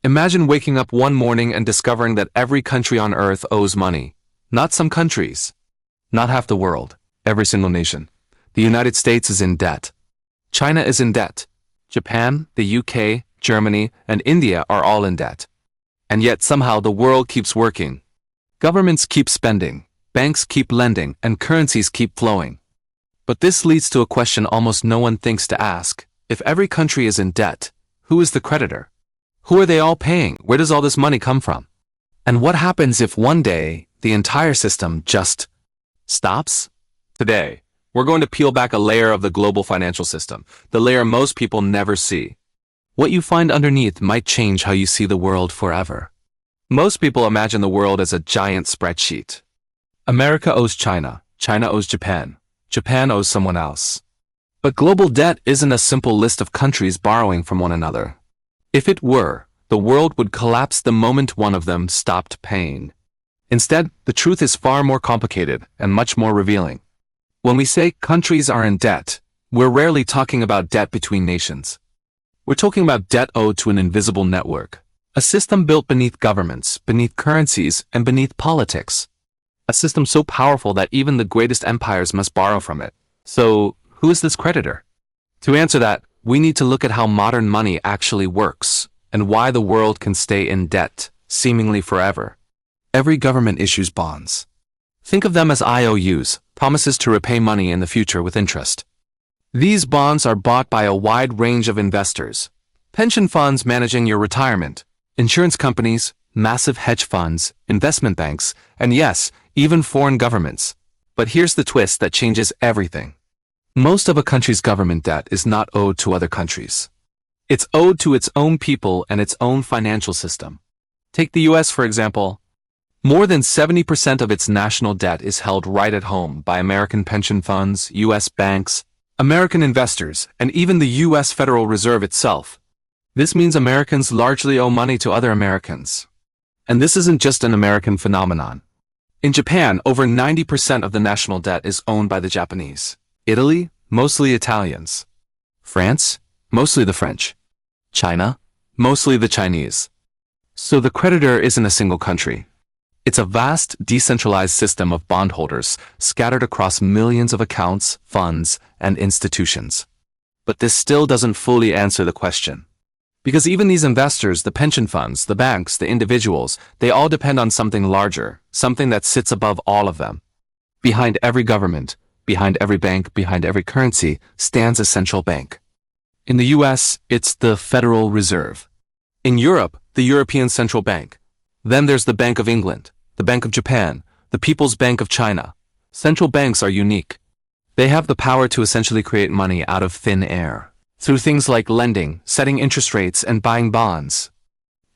Imagine waking up one morning and discovering that every country on earth owes money. Not some countries. Not half the world. Every single nation. The United States is in debt. China is in debt. Japan, the UK, Germany, and India are all in debt. And yet somehow the world keeps working. Governments keep spending, banks keep lending, and currencies keep flowing. But this leads to a question almost no one thinks to ask. If every country is in debt, who is the creditor? Who are they all paying? Where does all this money come from? And what happens if one day the entire system just stops? Today, we're going to peel back a layer of the global financial system, the layer most people never see. What you find underneath might change how you see the world forever. Most people imagine the world as a giant spreadsheet. America owes China, China owes Japan, Japan owes someone else. But global debt isn't a simple list of countries borrowing from one another. If it were, the world would collapse the moment one of them stopped paying. Instead, the truth is far more complicated and much more revealing. When we say countries are in debt, we're rarely talking about debt between nations. We're talking about debt owed to an invisible network, a system built beneath governments, beneath currencies, and beneath politics. A system so powerful that even the greatest empires must borrow from it. So, who is this creditor? To answer that, we need to look at how modern money actually works, and why the world can stay in debt, seemingly forever. Every government issues bonds. Think of them as IOUs, promises to repay money in the future with interest. These bonds are bought by a wide range of investors. Pension funds managing your retirement, insurance companies, massive hedge funds, investment banks, and yes, even foreign governments. But here's the twist that changes everything. Most of a country's government debt is not owed to other countries. It's owed to its own people and its own financial system. Take the US, for example. More than 70% of its national debt is held right at home by American pension funds, US banks, American investors, and even the US Federal Reserve itself. This means Americans largely owe money to other Americans. And this isn't just an American phenomenon. In Japan, over 90% of the national debt is owned by the Japanese. Italy, mostly Italians. France, mostly the French. China, mostly the Chinese. So the creditor isn't a single country. It's a vast, decentralized system of bondholders scattered across millions of accounts, funds, and institutions. But this still doesn't fully answer the question. Because even these investors, the pension funds, the banks, the individuals, they all depend on something larger, something that sits above all of them. Behind every government, behind every bank, behind every currency, stands a central bank. In the US, it's the Federal Reserve. In Europe, the European Central Bank. Then there's the Bank of England, the Bank of Japan, the People's Bank of China. Central banks are unique. They have the power to essentially create money out of thin air, through things like lending, setting interest rates, and buying bonds.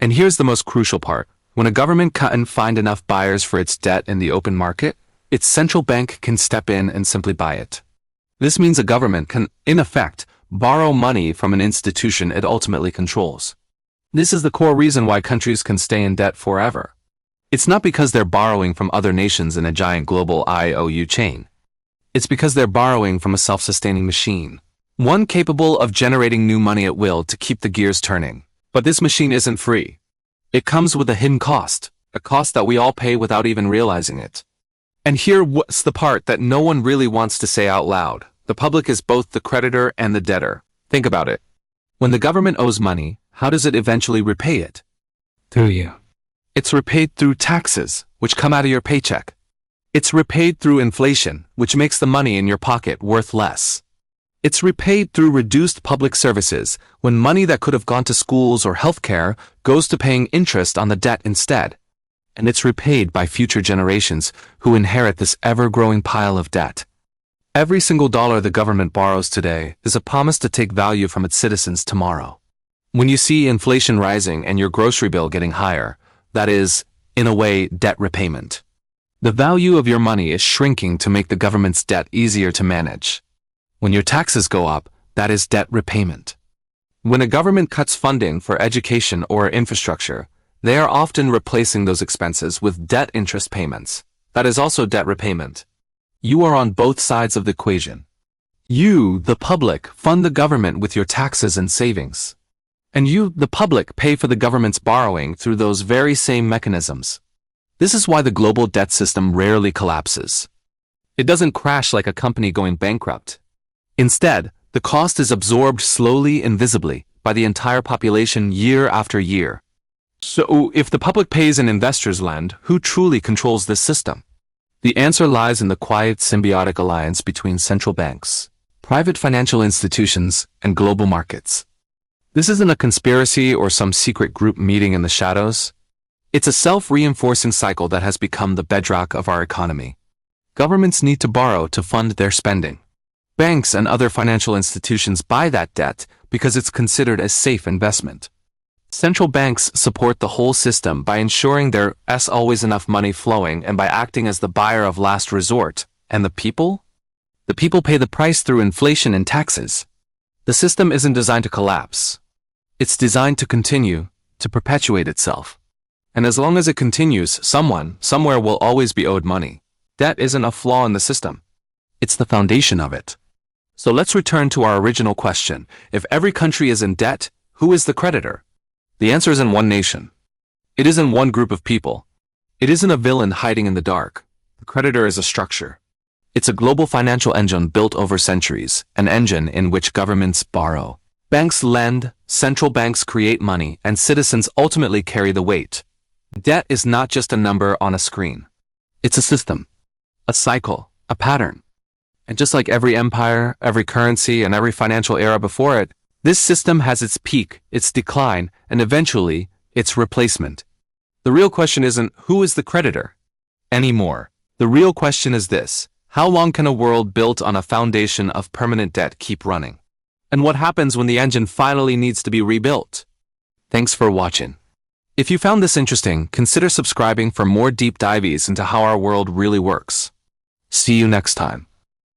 And here's the most crucial part. When a government can't find enough buyers for its debt in the open market, its central bank can step in and simply buy it. This means a government can, in effect, borrow money from an institution it ultimately controls. This is the core reason why countries can stay in debt forever. It's not because they're borrowing from other nations in a giant global IOU chain. It's because they're borrowing from a self-sustaining machine, one capable of generating new money at will to keep the gears turning. But this machine isn't free. It comes with a hidden cost, a cost that we all pay without even realizing it. And here's the part that no one really wants to say out loud. The public is both the creditor and the debtor. Think about it. When the government owes money, how does it eventually repay it? Through you. It's repaid through taxes, which come out of your paycheck. It's repaid through inflation, which makes the money in your pocket worth less. It's repaid through reduced public services, when money that could have gone to schools or healthcare goes to paying interest on the debt instead. And it's repaid by future generations who inherit this ever-growing pile of debt. Every single dollar the government borrows today is a promise to take value from its citizens tomorrow. When you see inflation rising and your grocery bill getting higher, that is, in a way, debt repayment. The value of your money is shrinking to make the government's debt easier to manage. When your taxes go up, that is debt repayment. When a government cuts funding for education or infrastructure, they are often replacing those expenses with debt interest payments. That is also debt repayment. You are on both sides of the equation. You, the public, fund the government with your taxes and savings. And you, the public, pay for the government's borrowing through those very same mechanisms. This is why the global debt system rarely collapses. It doesn't crash like a company going bankrupt. Instead, the cost is absorbed slowly and visibly by the entire population year after year. So, if the public pays and investors lend, who truly controls this system? The answer lies in the quiet symbiotic alliance between central banks, private financial institutions, and global markets. This isn't a conspiracy or some secret group meeting in the shadows. It's a self-reinforcing cycle that has become the bedrock of our economy. Governments need to borrow to fund their spending. Banks and other financial institutions buy that debt because it's considered a safe investment. Central banks support the whole system by ensuring there's always enough money flowing and by acting as the buyer of last resort. And the people? The people pay the price through inflation and taxes. The system isn't designed to collapse. It's designed to continue, to perpetuate itself. And as long as it continues, someone, somewhere will always be owed money. Debt isn't a flaw in the system. It's the foundation of it. So let's return to our original question. If every country is in debt, who is the creditor? The answer isn't one nation. It isn't one group of people. It isn't a villain hiding in the dark. The creditor is a structure. It's a global financial engine built over centuries, an engine in which governments borrow. Banks lend, central banks create money, and citizens ultimately carry the weight. Debt is not just a number on a screen. It's a system, a cycle, a pattern. And just like every empire, every currency, and every financial era before it, this system has its peak, its decline, and eventually, its replacement. The real question isn't who is the creditor anymore. The real question is this: how long can a world built on a foundation of permanent debt keep running? And what happens when the engine finally needs to be rebuilt? Thanks for watching. If you found this interesting, consider subscribing for more deep dives into how our world really works. See you next time.